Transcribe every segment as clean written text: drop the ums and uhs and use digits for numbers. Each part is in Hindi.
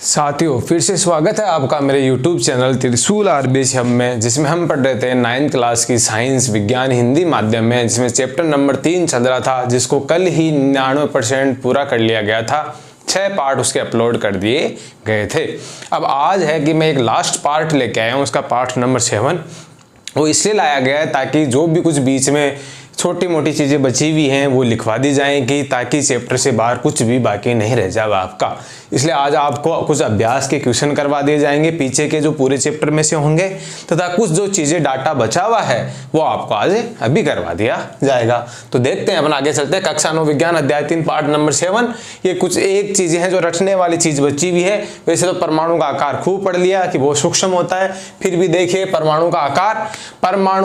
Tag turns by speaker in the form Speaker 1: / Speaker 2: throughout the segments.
Speaker 1: साथियों, फिर से स्वागत है आपका मेरे YouTube चैनल त्रिशूल RBHub में, जिसमें हम पढ़ रहे थे 9th क्लास की साइंस विज्ञान हिंदी माध्यम में, जिसमें चैप्टर नंबर 3 चल रहा था, जिसको कल ही 99% पूरा कर लिया गया था। 6 पार्ट उसके अपलोड कर दिए गए थे। अब आज है कि मैं एक लास्ट पार्ट लेके आया हूँ, उसका पार्ट नंबर 7। वो इसलिए लाया गया है ताकि जो भी कुछ बीच में छोटी मोटी चीज़ें बची हुई हैं वो लिखवा दी जाएंगी, ताकि चैप्टर से बाहर कुछ भी बाकी नहीं रह जाएगा आपका। इसलिए आज आपको कुछ अभ्यास के क्वेश्चन करवा दिए जाएंगे पीछे के जो पूरे चैप्टर में से होंगे, तथा कुछ जो चीज़ें डाटा बचा हुआ है वो आपको आज अभी करवा दिया जाएगा। तो देखते हैं, अपन आगे चलते हैं। कक्षा 9 विज्ञान अध्याय 3 पार्ट नंबर 7। ये कुछ एक चीज़ें हैं जो रटने वाली चीज़ बची हुई है। वैसे तो परमाणु का आकार खूब पढ़ लिया कि बहुत सूक्ष्म होता है, फिर भी देखिए परमाणु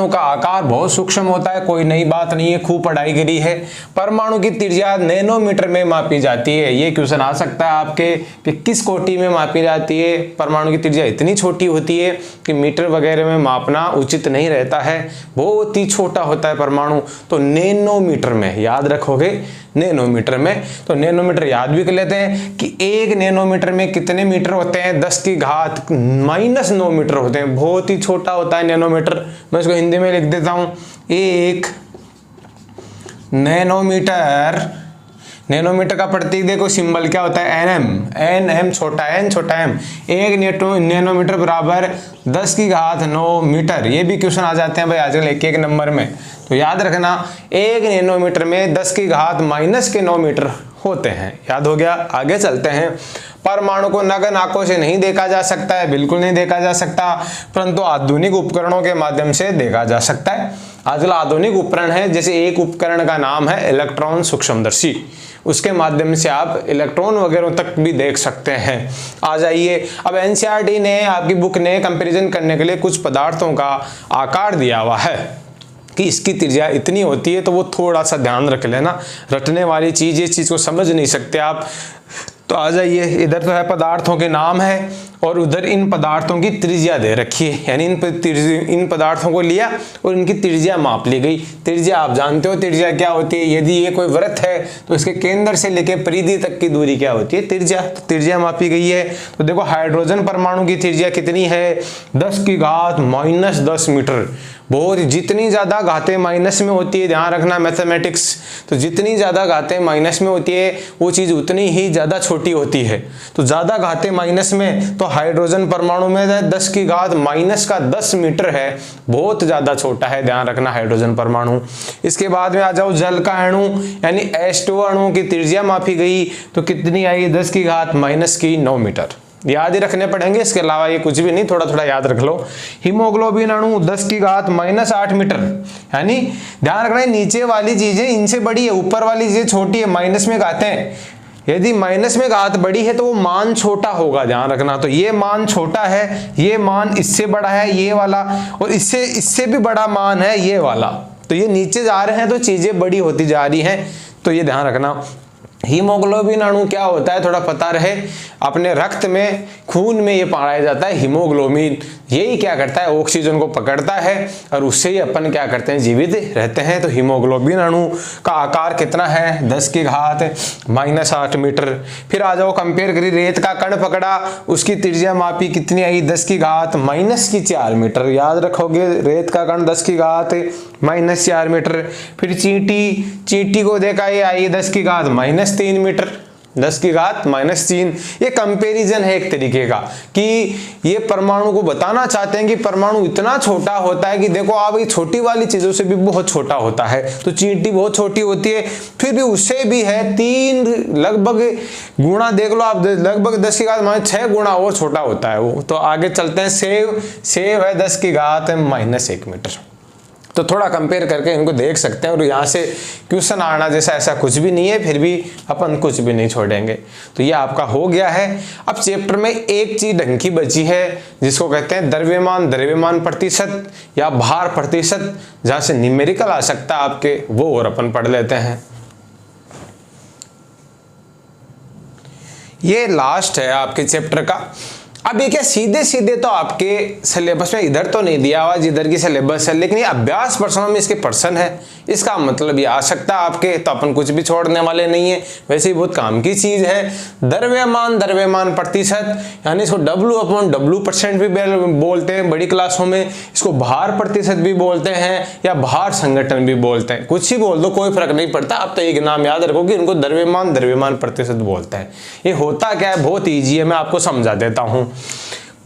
Speaker 1: का आकार बहुत सूक्ष्म होता है, कोई नई बात नहीं है, खूब पढ़ाई करी है। परमाणु की त्रिज्या नैनोमीटर में मापी जाती है। ये क्वेश्चन आ सकता है आपके कि किस कोटि में मापी जाती है। परमाणु की त्रिज्या इतनी छोटी होती है कि मीटर वगैरह में मापना उचित नहीं रहता है, बहुत ही छोटा होता है परमाणु। तो नैनोमीटर में याद रखोगे, नैनोमीटर में। तो नैनोमीटर याद भी कर लेते हैं कि 1 नैनोमीटर में कितने मीटर होते हैं, 10 की घात -9 मीटर होते हैं। बहुत ही छोटा होता है नैनोमीटर। मैं इसको हिंदी में लिख देता हूं, 1 नैनोमीटर का प्रतीक देखो, सिंबल क्या होता है, एन छोटा एम। 1 नैनोमीटर बराबर 10 की घात 9 मीटर। ये भी क्वेश्चन आ जाते हैं भाई आजकल एक नंबर में। तो याद रखना 1 नैनोमीटर में 10 की घात -9 मीटर होते हैं। याद हो गया। आगे चलते हैं। परमाणु को नग्न आंखों से नहीं देखा जा सकता है, बिल्कुल नहीं देखा जा सकता, परंतु आधुनिक उपकरणों के माध्यम से देखा जा सकता है। आजकल आधुनिक उपकरण है, जैसे एक उपकरण का नाम है इलेक्ट्रॉन सूक्ष्मदर्शी। उसके माध्यम से आप इलेक्ट्रॉन वगैरह तक भी देख सकते हैं। आ जाइए। अब एनसीईआरटी ने, आपकी बुक ने कंपैरिजन करने के लिए कुछ पदार्थों का आकार दिया हुआ है कि इसकी त्रिज्या इतनी होती है, तो वो थोड़ा सा ध्यान रख लेना। रटने वाली चीज़, ये चीज़ को समझ नहीं सकते आप। तो आ जाइए, इधर तो है पदार्थों के नाम है और उधर इन पदार्थों की त्रिज्या दे रखी है, यानी इन पदार्थों को लिया और इनकी त्रिज्या माप ली गई। त्रिज्या आप जानते हो त्रिज्या क्या होती है। यदि ये कोई वृत्त है तो इसके केंद्र से लेकर परिधि तक की दूरी क्या होती है, त्रिज्या। तो त्रिज्या मापी गई है। तो देखो हाइड्रोजन परमाणु की त्रिज्या कितनी है, 10 की घात -10 मीटर। बहुत, जितनी ज़्यादा घातें माइनस में होती है, ध्यान रखना मैथमेटिक्स, तो जितनी ज़्यादा घातें माइनस में होती है वो चीज़ उतनी ही ज़्यादा छोटी होती है। तो ज़्यादा घातें माइनस में, तो हाइड्रोजन परमाणु में 10 की घात -10 मीटर है, बहुत ज़्यादा छोटा है, ध्यान रखना हाइड्रोजन परमाणु। इसके बाद में आ जाओ, जल का अणु यानी H2 अणु की त्रिज्या मापी गई, तो कितनी आई, 10 की घात -9 मीटर। याद ही रखने पड़ेंगे, इसके अलावा ये कुछ भी नहीं, थोड़ा थोड़ा याद रख लो। हीमोग्लोबिन अणु 10 की घात -8 मीटर, यानी ध्यान रखना नीचे वाली चीजें इनसे बड़ी है, ऊपर वाली चीजें छोटी है, माइनस में घाते हैं। यदि माइनस में घात बड़ी है तो वो मान छोटा होगा, ध्यान रखना। तो ये मान छोटा है, ये मान इससे बड़ा है ये वाला, और इससे भी बड़ा मान है ये वाला। तो ये नीचे जा रहे हैं तो चीजें बड़ी होती जा रही हैं, तो ये ध्यान रखना। हीमोग्लोबिन अणु क्या होता है, थोड़ा पता रहे। अपने रक्त में, खून में ये पाया जाता है हीमोग्लोबिन। यही क्या करता है, ऑक्सीजन को पकड़ता है और उससे ही अपन क्या करते हैं, जीवित रहते हैं। तो हीमोग्लोबिन अणु का आकार कितना है, 10 की घात -8 मीटर। फिर आ जाओ, कंपेयर करिए, रेत का कण पकड़ा, उसकी त्रिज्या मापी, कितनी आई, 10 की घात -4 मीटर। याद रखोगे, रेत का कण 10 की घात -4 मीटर। फिर चींटी को देखा, ये आई 10 की घात -3 मीटर, 10 की घात -3। ये कंपैरिजन है एक तरीके का, कि ये परमाणु को बताना चाहते हैं कि परमाणु इतना छोटा होता है कि देखो आप, ये छोटी वाली चीजों से भी बहुत छोटा होता है। तो चींटी बहुत छोटी होती है, फिर भी उससे भी है 3 लगभग गुणा, देख लो आप, लगभग 10 की घात -6 गुणा और छोटा होता है वो। तो आगे चलते हैं। सेब है 10 की घात -1 मीटर। तो थोड़ा कंपेयर करके इनको देख सकते हैं, और यहाँ से क्वेश्चन आना जैसा ऐसा कुछ भी नहीं है, फिर भी अपन कुछ भी नहीं छोड़ेंगे। तो ये आपका हो गया है। अब चैप्टर में एक चीज ढंग की बची है, जिसको कहते हैं द्रव्यमान प्रतिशत या भार प्रतिशत, जहाँ से न्यूमेरिकल आ सकता है आपके, वो और अपन पढ़ लेते हैं। ये लास्ट है आपके चैप्टर का। अब ये क्या सीधे सीधे तो आपके सिलेबस में इधर तो नहीं दिया हुआ जिधर की सिलेबस है, लेकिन ये अभ्यास प्रश्नों में इसके पर्सन है, इसका मतलब ये आ सकता है आपके, तो अपन कुछ भी छोड़ने वाले नहीं है। वैसे ही बहुत काम की चीज है। द्रव्यमान प्रतिशत, यानी इसको W/W% भी बोलते हैं बड़ी क्लासों में, इसको भार प्रतिशत भी बोलते हैं या भार संगठन भी बोलते हैं, कुछ ही बोल दो कोई फर्क नहीं पड़ता। अब तो एक नाम याद रखो कि इनको द्रव्यमान प्रतिशत बोलते हैं। ये होता क्या है, बहुत ईजी है, मैं आपको समझा देता हूं,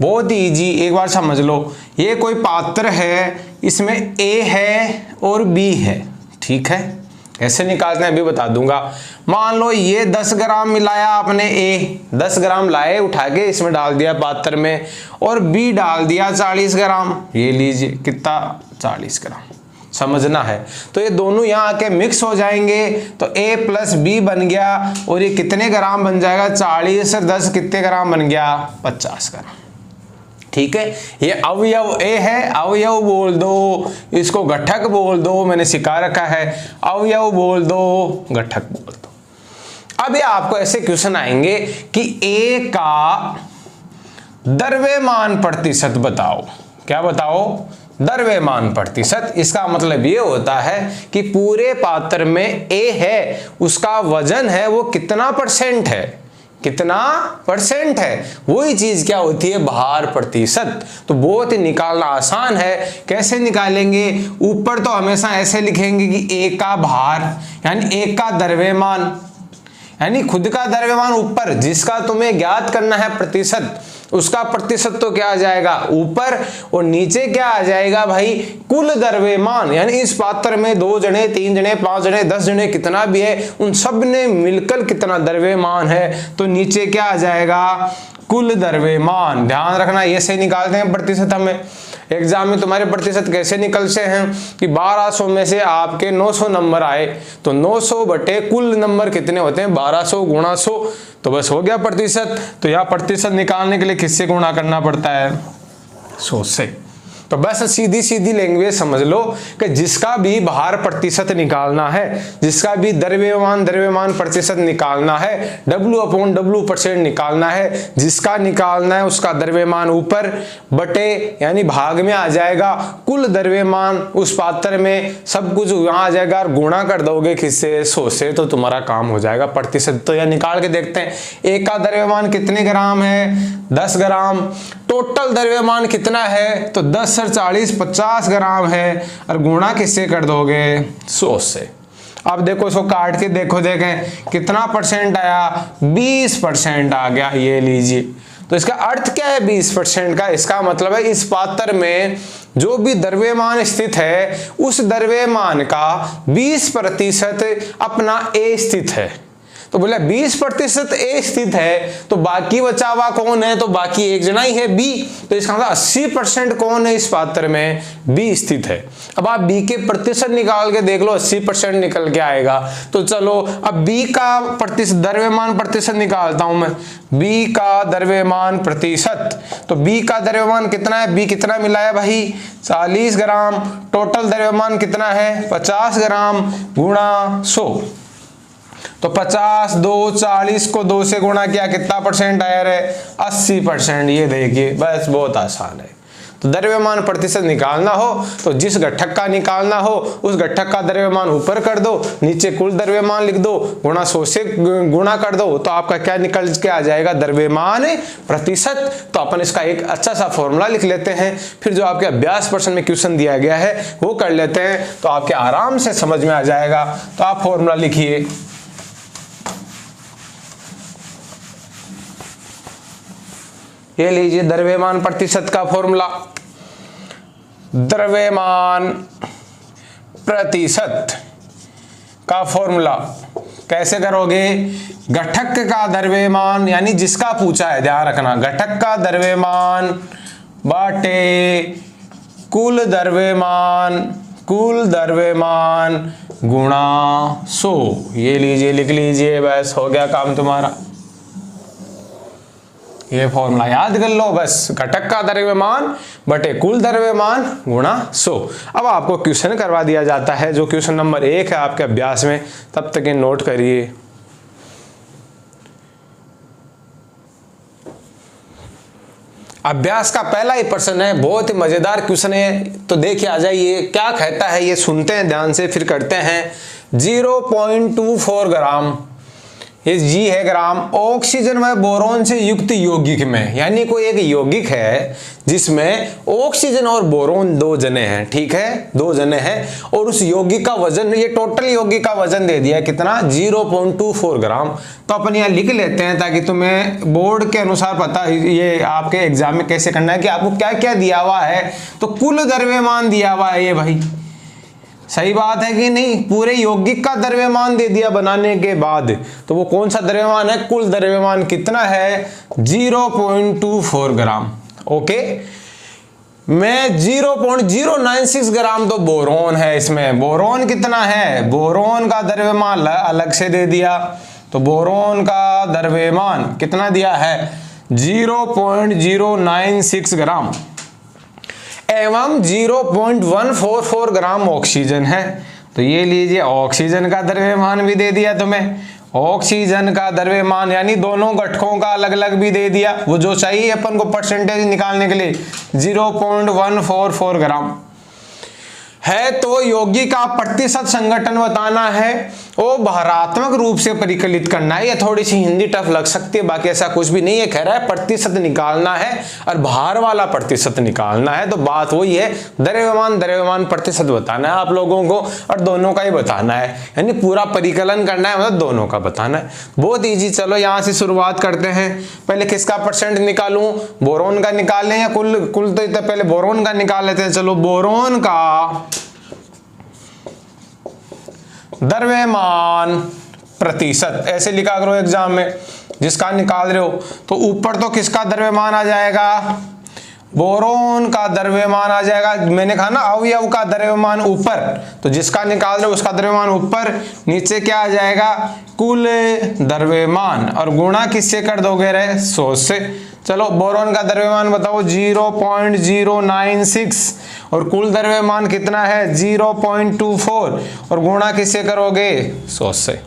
Speaker 1: बहुत ईजी, एक बार समझ लो। ये कोई पात्र है, इसमें A है और B है, ठीक है, कैसे निकालते हैं अभी बता दूंगा। मान लो ये 10 ग्राम मिलाया आपने, A 10 ग्राम लाए उठा के इसमें डाल दिया पात्र में, और B डाल दिया 40 ग्राम, ये लीजिए कितना 40 ग्राम, समझना है। तो ये दोनों यहाँ आके मिक्स हो जाएंगे तो A + B बन गया, और ये कितने ग्राम बन जाएगा, 40 और 10 कितने ग्राम बन गया, 50 ग्राम, ठीक है। ये अवयव A है, अवयव बोल दो, इसको घटक बोल दो, मैंने सिखा रखा है, अवयव बोल दो, घटक बोल दो। अब ये आपको ऐसे क्वेश्चन आएंगे कि A का द्रव्यमान प्रतिशत बताओ, क्या बताओ, द्रव्यमान प्रतिशत। इसका मतलब ये होता है कि पूरे पात्र में A है, उसका वजन है वो कितना % है, कितना % है, वही चीज क्या होती है, भार प्रतिशत। तो बहुत ही निकालना आसान है। कैसे निकालेंगे, ऊपर तो हमेशा ऐसे लिखेंगे कि A का भार यानी A का द्रव्यमान, यानी खुद का द्रव्यमान ऊपर, जिसका तुम्हें ज्ञात करना है प्रतिशत, उसका प्रतिशत तो क्या आ जाएगा ऊपर, और नीचे क्या आ जाएगा भाई, कुल द्रव्यमान, यानी इस पात्र में 2 जने 3 जने 5 जने 10 जने कितना भी है, उन सब ने मिलकर कितना द्रव्यमान है, तो नीचे क्या आ जाएगा, कुल द्रव्यमान। ध्यान रखना, ये से निकालते हैं प्रतिशत। हमें एग्जाम में तुम्हारे प्रतिशत कैसे निकलते हैं कि 1200 में से आपके 900 नंबर आए, तो 900 बटे कुल नंबर कितने होते हैं, 1200 × 100, तो बस हो गया प्रतिशत। तो यहाँ प्रतिशत निकालने के लिए किससे गुणा करना पड़ता है, 100 से। तो बस सीधी सीधी लैंग्वेज समझ लो कि जिसका भी भार प्रतिशत निकालना है, जिसका भी द्रव्यमान प्रतिशत निकालना है, W/W% निकालना है, जिसका निकालना है उसका द्रव्यमान ऊपर बटे यानी भाग में आ जाएगा, कुल द्रव्यमान उस पात्र में सब कुछ वहां आ जाएगा, और गुणा कर दोगे किससे, 100 से, तो तुम्हारा काम हो जाएगा प्रतिशत। तो यह निकाल के देखते हैं, एक का द्रव्यमान कितने ग्राम है, 10 ग्राम, टोटल द्रव्यमान कितना है, तो 10 और 40 50 ग्राम है, और गुणा किससे कर दोगे, 100 से। अब देखो इसको काट के देखो, देखें कितना % आया, 20% आ गया, ये लीजिए। तो इसका अर्थ क्या है 20% का, इसका मतलब है इस पात्र में जो भी द्रव्यमान स्थित है उस द्रव्यमान का 20% अपना A स्थित है। तो बोला 20% A स्थित है, तो बाकी बचा हुआ कौन है, तो बाकी एक जना ही है B, तो इसका मतलब 80% कौन है इस पात्र में, B स्थित है। अब आप B के प्रतिशत निकाल के देख लो, 80% निकल के आएगा। तो चलो अब B का प्रतिशत, द्रव्यमान प्रतिशत निकालता हूं मैं, B का द्रव्यमान प्रतिशत। तो B का द्रव्यमान कितना है, B कितना मिलाया भाई, 40 ग्राम, टोटल द्रव्यमान कितना है, 50 ग्राम गुणा 100, तो 50 2 40 को 2 से गुणा किया, कितना % आया रे, 80%। ये देखिए बस बहुत आसान है। तो द्रव्यमान प्रतिशत निकालना हो तो जिस घटक का निकालना हो उस घटक का द्रव्यमान ऊपर कर दो, नीचे कुल द्रव्यमान लिख दो, गुणा 100 से गुणा कर दो, तो आपका क्या निकल के आ जाएगा, द्रव्यमान प्रतिशत। तो अपन इसका एक अच्छा सा फॉर्मूला लिख लेते हैं, फिर जो आपके अभ्यास प्रश्न में क्वेश्चन दिया गया है वो कर लेते हैं, तो आपके आराम से समझ में आ जाएगा। तो आप फॉर्मूला लिखिए, ये लीजिए द्रव्यमान प्रतिशत का फॉर्मूला, द्रव्यमान प्रतिशत का फॉर्मूला कैसे करोगे, घटक का द्रव्यमान यानी जिसका पूछा है, ध्यान रखना, घटक का द्रव्यमान बाटे कुल द्रव्यमान गुणा 100। ये लीजिए लिख लीजिए, बस हो गया काम तुम्हारा। ये फॉर्मूला याद कर लो बस, घटक का द्रव्यमान बटे कुल द्रव्यमान गुणा 100। अब आपको क्वेश्चन करवा दिया जाता है जो क्वेश्चन नंबर 1 है आपके अभ्यास में, तब तक ये नोट करिए। अभ्यास का पहला ही प्रश्न है, बहुत ही मजेदार क्वेश्चन है, तो देखिए आ जाइए क्या कहता है, ये सुनते हैं ध्यान से फिर करते हैं। 0.24 ग्राम, ये जी है ग्राम, ऑक्सीजन व बोरोन से युक्त यौगिक में, यानी कोई एक यौगिक है जिसमें ऑक्सीजन और बोरोन दो जने हैं, ठीक है, दो जने हैं, और उस यौगिक का वजन, ये टोटल यौगिक का वजन दे दिया है कितना, 0.24 ग्राम। तो अपन यहाँ लिख लेते हैं ताकि तुम्हें बोर्ड के अनुसार पता, ये आपके एग्जाम में कैसे करना है कि आपको क्या क्या दिया हुआ है। तो कुल द्रव्यमान दिया हुआ है ये भाई, सही बात है कि नहीं, पूरे यौगिक का द्रव्यमान दे दिया बनाने के बाद, तो वो कौन सा द्रव्यमान है, कुल द्रव्यमान कितना है, 0.24 ग्राम। ओके, में 0.096 ग्राम तो बोरोन है इसमें, बोरोन कितना है, बोरोन का द्रव्यमान अलग से दे दिया, तो बोरोन का द्रव्यमान कितना दिया है, 0.096 ग्राम, एवं 0.144 ग्राम ऑक्सीजन है। तो ये लीजिए ऑक्सीजन का द्रव्यमान भी दे दिया तुम्हें, ऑक्सीजन का द्रव्यमान यानी दोनों घटकों का अलग अलग भी दे दिया, वो जो चाहिए अपन को परसेंटेज निकालने के लिए 0.144 ग्राम है। तो यौगिक का प्रतिशत संगठन बताना है, वो भारात्मक रूप से परिकलित करना है। ये थोड़ी सी हिंदी टफ लग सकती है, बाकी ऐसा कुछ भी नहीं है, कह रहा है प्रतिशत निकालना है और भार वाला प्रतिशत निकालना है। तो बात वही है, द्रव्यमान प्रतिशत बताना है आप लोगों को, और दोनों का ही बताना है, यानी पूरा परिकलन करना है, मतलब दोनों का बताना है। बहुत ईजी। चलो यहाँ से शुरुआत करते हैं। पहले किसका परसेंट निकालूं, बोरोन का निकाल लें या कुल तो पहले बोरोन का निकाल लेते हैं। चलो बोरोन का द्रव्यमान प्रतिशत ऐसे लिखा करो एग्जाम में, जिसका निकाल रहे हो तो ऊपर तो किसका द्रव्यमान आ जाएगा, बोरोन का द्रव्यमान आ जाएगा। मैंने कहा ना अवयव का द्रव्यमान ऊपर, तो जिसका निकाल रहे हो उसका द्रव्यमान ऊपर, नीचे क्या आ जाएगा, कुल द्रव्यमान, और गुणा किससे कर दोगे रे, 100 से। चलो बोरोन का द्रव्यमान बताओ 0.096 और कुल द्रव्यमान कितना है 0.24 और गुणा किससे करोगे 100 से।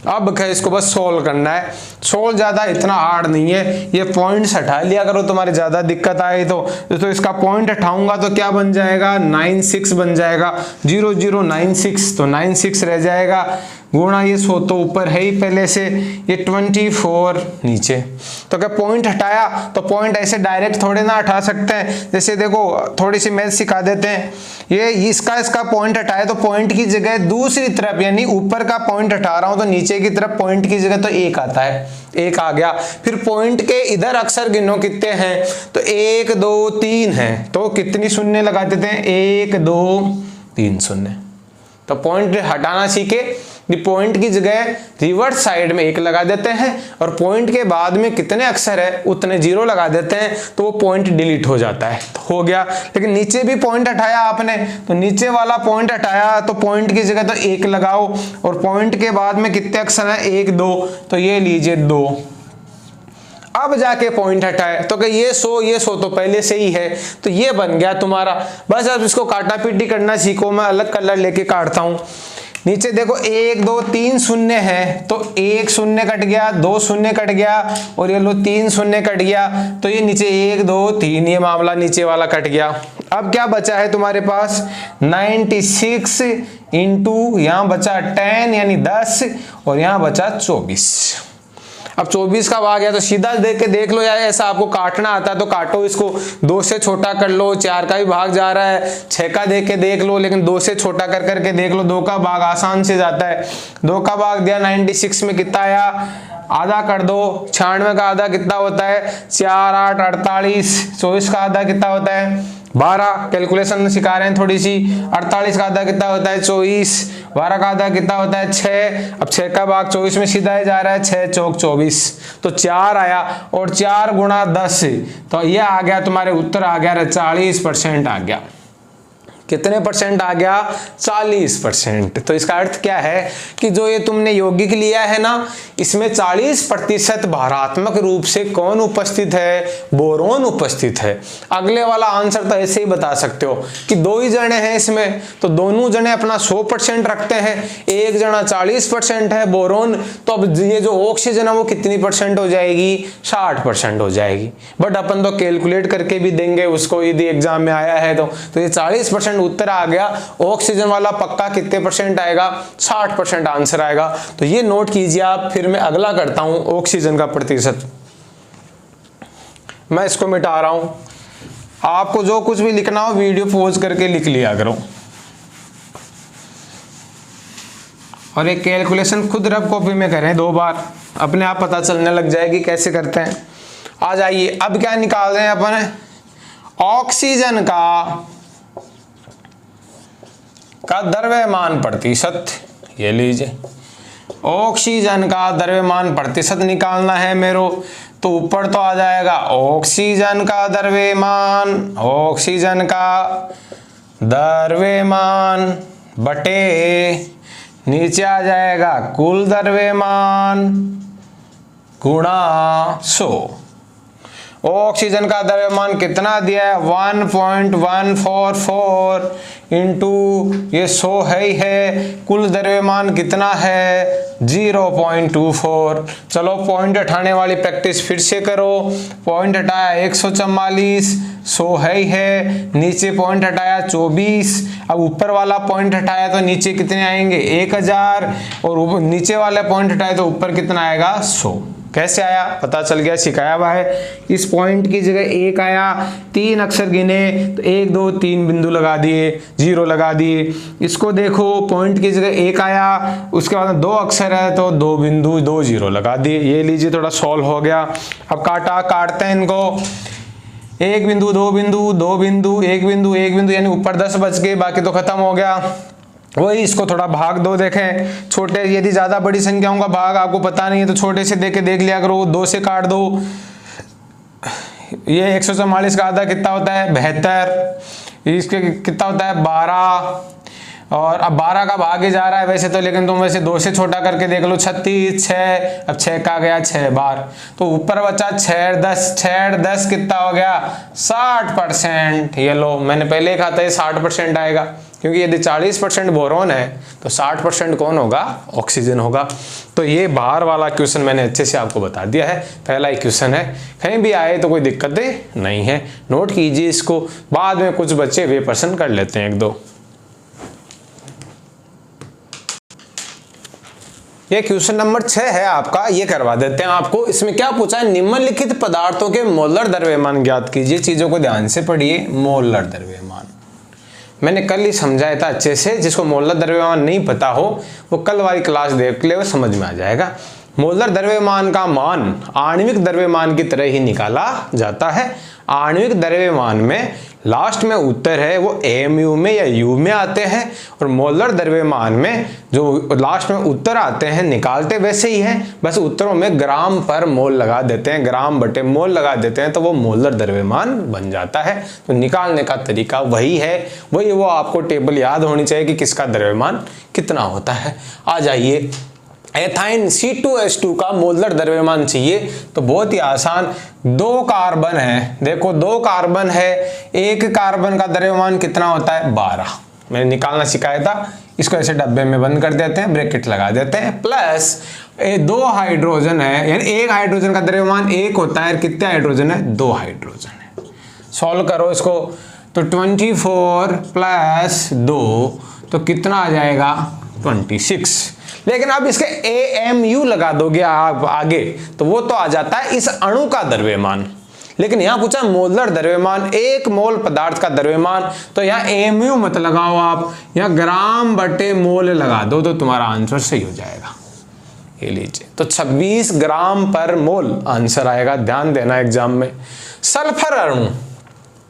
Speaker 1: अब इसको बस सोल्व करना है, सोल्व ज्यादा इतना हार्ड नहीं है। ये पॉइंट्स हटा लिया करो, तुम्हारी ज्यादा दिक्कत आए तो इसका पॉइंट हटाऊंगा तो क्या बन जाएगा 96 बन जाएगा, 0096 तो 96 रह जाएगा, गुणा ये 100 तो ऊपर है ही पहले से, ये 24 नीचे। तो क्या पॉइंट हटाया, तो पॉइंट ऐसे डायरेक्ट थोड़े ना हटा सकते हैं, जैसे देखो थोड़ी सी मैथ सिखा देते हैं। ये इसका पॉइंट हटाया तो पॉइंट की जगह दूसरी तरफ, यानी ऊपर का पॉइंट हटा रहा हूं तो नीचे की तरफ पॉइंट की जगह तो 1 आता है, 1 आ गया। फिर पॉइंट के इधर अक्षर गिनो कितने हैं, तो 1 2 3 है, तो कितनी शून्य लगा देते हैं 1 2 3 शून्य। तो पॉइंट हटाना सीखे, पॉइंट की जगह रिवर्स साइड में 1 लगा देते हैं और पॉइंट के बाद में कितने अक्षर है उतने 0 लगा देते हैं, तो वो पॉइंट डिलीट हो जाता है, तो हो गया। लेकिन नीचे भी पॉइंट हटाया आपने, तो नीचे वाला पॉइंट हटाया तो पॉइंट की जगह तो 1 लगाओ और पॉइंट के बाद में कितने अक्षर है 1 2, तो ये लीजिए 2। अब जाके पॉइंट हटाए तो कि ये 100 तो पहले से ही है, तो ये बन गया तुम्हारा। बस अब इसको काटा पीटी करना सीखो, मैं अलग कलर लेके काटता हूं। नीचे देखो 1 2 3 शून्य है, तो 1 शून्य कट गया, 2 शून्य कट गया और ये लो 3 शून्य कट गया, तो ये नीचे 1 2 3 ये मामला नीचे वाला कट गया। अब क्या बचा है तुम्हारे पास 96 इंटू यहाँ बचा 10 यानी 10 और यहाँ बचा 24। अब 24 का आ गया तो सीधा देख लो यार, ऐसा आपको काटना आता है तो काटो इसको, 2 से छोटा कर लो, 4 का भी भाग जा रहा है, 6 का देख लो, लेकिन 2 से छोटा कर करके देख लो, 2 का भाग आसान से जाता है। 2 का भाग दिया 96 में कितना आया, आधा कर दो, 96 का आधा कितना होता है 4 8 48, 24 का आधा कितना होता है 12, कैलकुलेशन सिखा रहे हैं थोड़ी सी। 48 का आधा कितना होता है 24, 12 का आधा कितना होता है 6, अब 6 का भाग 24 में सीधा ही जा रहा है, 6 चौक 24, तो 4 आया और 4 गुणा 10, तो ये आ गया तुम्हारे उत्तर आ गया 40% आ गया। कितने परसेंट आ गया? 40%। तो इसका अर्थ क्या है कि जो ये तुमने यौगिक लिया है ना, इसमें 40% भारात्मक रूप से कौन उपस्थित है? बोरोन उपस्थित है। अगले वाला आंसर तो ऐसे ही बता सकते हो कि 2 ही जने हैं इसमें, तो दोनों जने अपना 100% रखते हैं, एक जना 40% है बोरोन, तो अब ये जो ऑक्सीजन है वो कितनी परसेंट हो जाएगी? 60% हो जाएगी। बट अपन तो कैलकुलेट करके भी देंगे उसको यदि एग्जाम में आया है तो ये 40% उत्तर आ गया। ऑक्सीजन वाला पक्का कितने परसेंट आएगा? 60% आंसर आएगा। तो ये नोट कीजिए आप। फिर मैं अगला करता हूं, ऑक्सीजन का प्रतिशत। मैं इसको मिटा रहा हूं। आपको जो कुछ भी लिखना हो वीडियो पॉज करके लिख लिया करो, और एक कैलकुलेशन खुद रफ कॉपी में करें 2 बार, अपने आप पता चलने लग जाएगी कैसे करते हैं। आ जाइए, अब क्या निकाल रहे हैं अपन? ऑक्सीजन का द्रव्यमान प्रतिशत। ये लीजिए, ऑक्सीजन का द्रव्यमान प्रतिशत निकालना है मेरे। तो ऊपर तो आ जाएगा ऑक्सीजन का द्रव्यमान, ऑक्सीजन का द्रव्यमान बटे नीचे आ जाएगा कुल द्रव्यमान गुणा 100। ऑक्सीजन का द्रव्यमान कितना दिया है? 1.144 इंटू ये 100 है ही है। कुल द्रव्यमान कितना है? 0.24। चलो पॉइंट हटाने वाली प्रैक्टिस फिर से करो। पॉइंट हटाया 144, 100 है ही है, नीचे पॉइंट हटाया 24। अब ऊपर वाला पॉइंट हटाया तो नीचे कितने आएंगे? 1000, और नीचे वाला पॉइंट हटाया तो ऊपर कितना आएगा? 100। कैसे आया? पता चल गया, सिखाया हुआ है। इस पॉइंट की जगह 1 आया, 3 अक्षर गिने तो 1 2 3 बिंदु लगा दिए, 0 लगा दिए। इसको देखो, पॉइंट की जगह 1 आया, उसके बाद 2 अक्षर है तो 2 बिंदु 2 0 लगा दिए। ये लीजिए, थोड़ा सॉल्व हो गया। अब काटते हैं इनको। 1 बिंदु 2 बिंदु 2 बिंदु 1 बिंदु 1 बिंदु, यानी ऊपर 10 बच गए, बाकी तो खत्म हो गया। वही इसको थोड़ा भाग दो। देखें छोटे, यदि ज्यादा बड़ी संख्याओं का भाग आपको पता नहीं है तो छोटे से देख लिया करो। 2 से काट दो। ये 144 का आधा कितना होता है? 72। इसके कितना होता है? 12। और अब 12 का भाग ही जा रहा है वैसे तो, लेकिन तुम वैसे 2 से छोटा करके देख लो। 36, 6, अब 6 का गया 6 बार, तो ऊपर बचा 6 10, 6 10 कितना हो गया? 60%। ये लो, मैंने पहले कहा था ये 60% आएगा, क्योंकि यदि 40% बोरोन है तो 60% कौन होगा? ऑक्सीजन होगा। तो ये बाहर वाला क्वेश्चन मैंने अच्छे से आपको बता दिया है। पहला ही क्वेश्चन है, कहीं भी आए तो कोई दिक्कत नहीं है। नोट कीजिए इसको, बाद में कुछ बच्चे वे प्रश्न कर लेते हैं 1-2। ये क्वेश्चन नंबर 6 है आपका, ये करवा देते हैं आपको। इसमें क्या पूछा है? निम्नलिखित पदार्थों के मोलर द्रव्यमान ज्ञात कीजिए। चीजों को ध्यान से पढ़िए। मोलर द्रव्यमान मैंने कल ही समझाया था अच्छे से। जिसको मोलर द्रव्यमान नहीं पता हो वो कल वाली क्लास देख ले, वो समझ में आ जाएगा। मोलर द्रव्यमान का मान आणविक द्रव्यमान की तरह ही निकाला जाता है। आणविक द्रव्यमान में लास्ट में उत्तर है वो AMU में या U में आते हैं, और मोलर द्रव्यमान में जो लास्ट में उत्तर आते हैं निकालते वैसे ही हैं, बस उत्तरों में ग्राम पर मोल लगा देते हैं, ग्राम बटे मोल लगा देते हैं, तो वो मोलर द्रव्यमान बन जाता है। तो निकालने का तरीका वही है, वही वो आपको टेबल याद होनी चाहिए कि किसका द्रव्यमान कितना होता है। आ जाइए, एथाइन C2H2 का मोलर द्रव्यमान चाहिए तो बहुत ही आसान। 2 कार्बन है, देखो 2 कार्बन है, एक कार्बन का द्रव्यमान कितना होता है? 12। मैंने निकालना सिखाया था। इसको ऐसे डब्बे में बंद कर देते हैं, ब्रैकेट लगा देते हैं, प्लस 2 हाइड्रोजन है, यानी एक हाइड्रोजन का द्रव्यमान 1 होता है। कितने हाइड्रोजन है? 2 हाइड्रोजन है। सॉल्व करो इसको, तो 24 + 2 तो कितना आ जाएगा? 26। लेकिन अब इसके AMU लगा दोगे आप आगे तो वो तो आ जाता है इस अणु का द्रव्यमान। लेकिन यहां पूछा मोलर द्रव्यमान, 1 मोल पदार्थ का द्रव्यमान, तो यहां AMU मत लगाओ आप, यहां ग्राम बटे मोल लगा दो तो तुम्हारा आंसर सही हो जाएगा। ये लीजिए, तो 26 ग्राम पर मोल आंसर आएगा। ध्यान देना एग्जाम में। सल्फर अणु,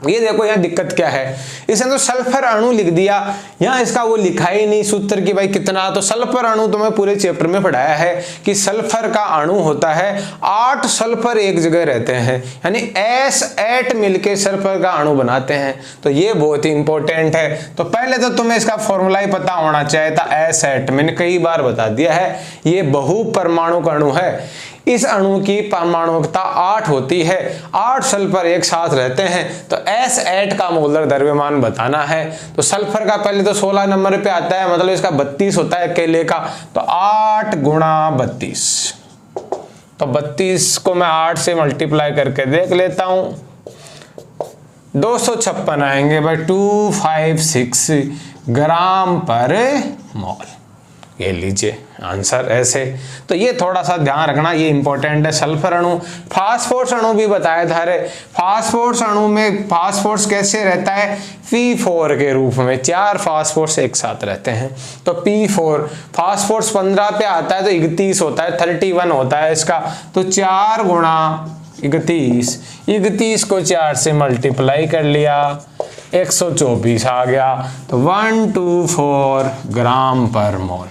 Speaker 1: ये देखो यहाँ दिक्कत क्या है, इसने तो सल्फर अणु लिख दिया, यहाँ इसका वो लिखा ही नहीं सूत्र कि भाई कितना। तो सल्फर अणु तो मैं पूरे चैप्टर में पढ़ाया है कि सल्फर का अणु होता है 8 सल्फर एक जगह रहते हैं, यानी S8 मिलके सल्फर का अणु बनाते हैं। तो ये बहुत ही इंपॉर्टेंट है। तो पहले तो तुम्हें इसका फॉर्मूला ही पता होना चाहिए था, S8 मैंने कई बार बता दिया है, ये बहु परमाणु का अणु है। इस अणु की परमाणुकता 8 होती है, 8 सल्फर एक साथ रहते हैं, तो S8 का मोलर द्रव्यमान बताना है। तो सल्फर का पहले तो 16 नंबर पे आता है, मतलब इसका 32 होता है अकेले का, तो 8 गुणा 32, तो 32 को मैं 8 से मल्टीप्लाई करके देख लेता हूं, 256 आएंगे भाई, 256 ग्राम पर मोल। ये लीजिए आंसर ऐसे। तो ये थोड़ा सा ध्यान रखना, ये इंपॉर्टेंट है। सल्फर अणु, फास्फोरस अणु भी बताया था। अरे फास्फोरस अणु में फास्फोरस कैसे रहता है, P4 के रूप में, 4 फास्फोरस एक साथ रहते हैं। तो P4 फास्फोरस 15 पे आता है, तो 31 होता है, 31 होता है इसका। तो 4 गुणा 31 को 4 से मल्टीप्लाई कर लिया, 124 आ गया। तो 124 ग्राम पर मोल।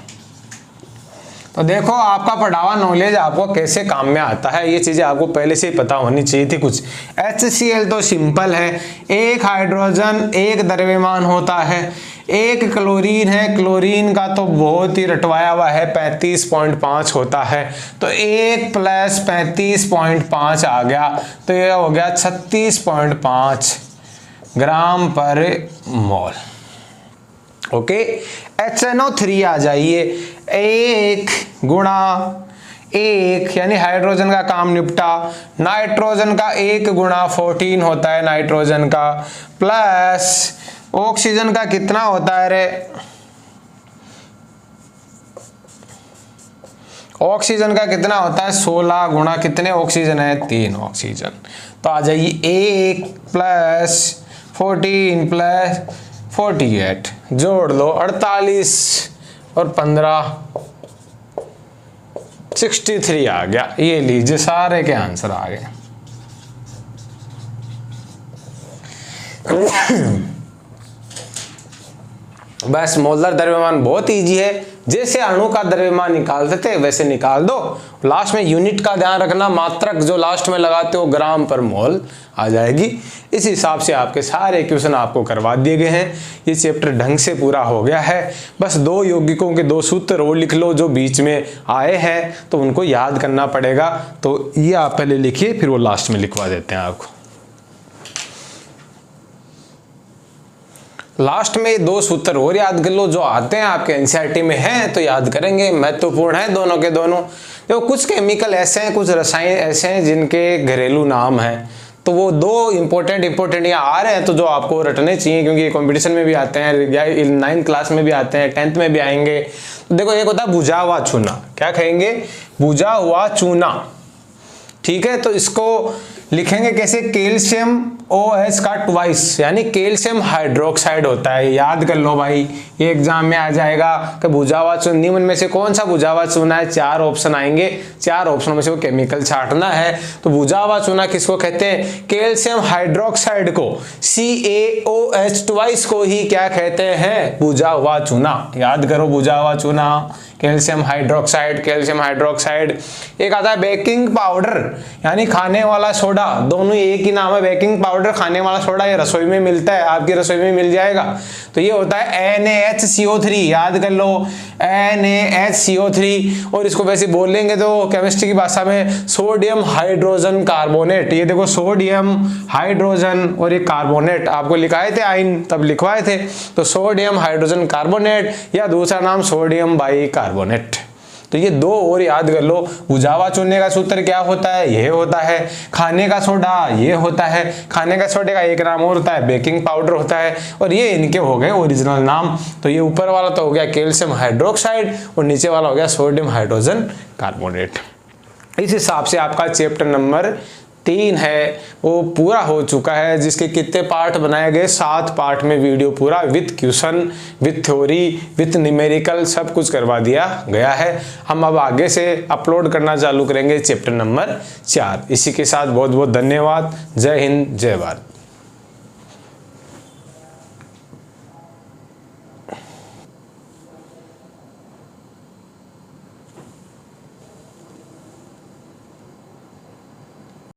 Speaker 1: तो देखो आपका पढ़ा हुआ नॉलेज आपको कैसे काम में आता है, ये चीजें आपको पहले से ही पता होनी चाहिए थी कुछ। HCl तो सिंपल है, एक हाइड्रोजन एक द्रव्यमान होता है, एक क्लोरीन है, क्लोरीन का तो बहुत ही रटवाया हुआ है, 35.5 होता है। तो 1 + 35.5 आ गया, तो ये हो गया 36.5 ग्राम पर मोल। ओके, HNO3 आ जाइए, 1 गुणा 1 यानी हाइड्रोजन का काम निपटा, नाइट्रोजन का 1 गुणा 14 होता है नाइट्रोजन का, प्लस ऑक्सीजन का कितना होता है रे, ऑक्सीजन का कितना होता है 16 गुणा कितने ऑक्सीजन है 3 ऑक्सीजन। तो आ जाइए 1 + 14 + 48 जोड़ लो, 48 और 15 63 आ गया। ये लीजिए सारे के आंसर आ गए। बस मोलर द्रव्यमान बहुत इजी है, जैसे अणु का द्रव्यमान निकालते थे वैसे निकाल दो। लास्ट में यूनिट का ध्यान रखना, मात्रक जो लास्ट में लगाते हो ग्राम पर मोल आ जाएगी। इस हिसाब से आपके सारे क्वेश्चन आपको करवा दिए गए हैं। ये चैप्टर ढंग से पूरा हो गया है। बस 2 यौगिकों के 2 सूत्र और लिख लो जो बीच में आए हैं, तो उनको याद करना पड़ेगा। तो ये आप पहले लिखिए, फिर वो लास्ट में लिखवा देते हैं आपको। लास्ट में 2 सूत्र और याद कर लो जो आते हैं आपके एनसीईआरटी में हैं, तो याद करेंगे, महत्वपूर्ण है दोनों के दोनों। देखो कुछ केमिकल ऐसे हैं, कुछ रसायन ऐसे हैं जिनके घरेलू नाम हैं, तो वो 2 इंपॉर्टेंट यहाँ आ रहे हैं, तो जो आपको रटने चाहिए, क्योंकि ये कंपटीशन में भी आते हैं, या 9th क्लास में भी आते हैं, 10th में भी आएंगे। तो देखो एक होता है बुझा हुआ चूना, क्या कहेंगे, बुझा हुआ चूना, ठीक है। तो इसको लिखेंगे कैसे, कैल्शियम OH का ट्वाइस, यानी कैल्शियम हाइड्रोक्साइड होता है। याद कर लो भाई, ये एग्जाम में आ जाएगा कि बुझा हुआ चूना, निम्न में से कौन सा बुझा हुआ चूना है, 4 ऑप्शन आएंगे, 4 ऑप्शनों में से वो केमिकल छांटना है। तो बुझा हुआ चूना किसको कहते हैं, कैल्शियम हाइड्रोक्साइड को, CaOH ट्वाइस को ही क्या कहते हैं, बुझा हुआ चूना। याद करो बुझा हुआ चूना, कैल्शियम हाइड्रोक्साइड, कैल्शियम हाइड्रोक्साइड। एक आता है बेकिंग पाउडर, यानी खाने वाला सोडा, दोनों एक ही नाम है, बेकिंग पाउडर, खाने वाला सोडा, ये रसोई में मिलता है, आपकी रसोई में मिल जाएगा। तो ये होता है NaHCO3, याद कर लो NaHCO3, और इसको वैसे बोलेंगे तो केमिस्ट्री की भाषा में सोडियम हाइड्रोजन कार्बोनेट। ये देखो सोडियम हाइड्रोजन और ये कार्बोनेट, आपको लिखाए थे आयन, तब लिखवाए थे। तो सोडियम हाइड्रोजन कार्बोनेट, या दूसरा नाम सोडियम बाइकार्बोनेट। तो ये 2 और याद कर लो। बुझावा चूने का सूत्र क्या होता है, ये होता है। खाने का सोडा ये होता है। खाने का सोडे का एक नाम और होता है, बेकिंग पाउडर होता है। और ये इनके हो गए ओरिजिनल नाम। तो ये ऊपर वाला तो हो गया कैल्शियम हाइड्रोक्साइड, और नीचे वाला हो गया सोडियम हाइड्रोजन कार्बोनेट। इस हिसाब से आपका चैप्टर नंबर 3 है वो पूरा हो चुका है, जिसके कितने पार्ट बनाए गए, 7 पार्ट में वीडियो पूरा with question, with theory, with numerical सब कुछ करवा दिया गया है। हम अब आगे से अपलोड करना चालू करेंगे चैप्टर नंबर 4। इसी के साथ बहुत बहुत धन्यवाद। जय हिंद, जय भारत।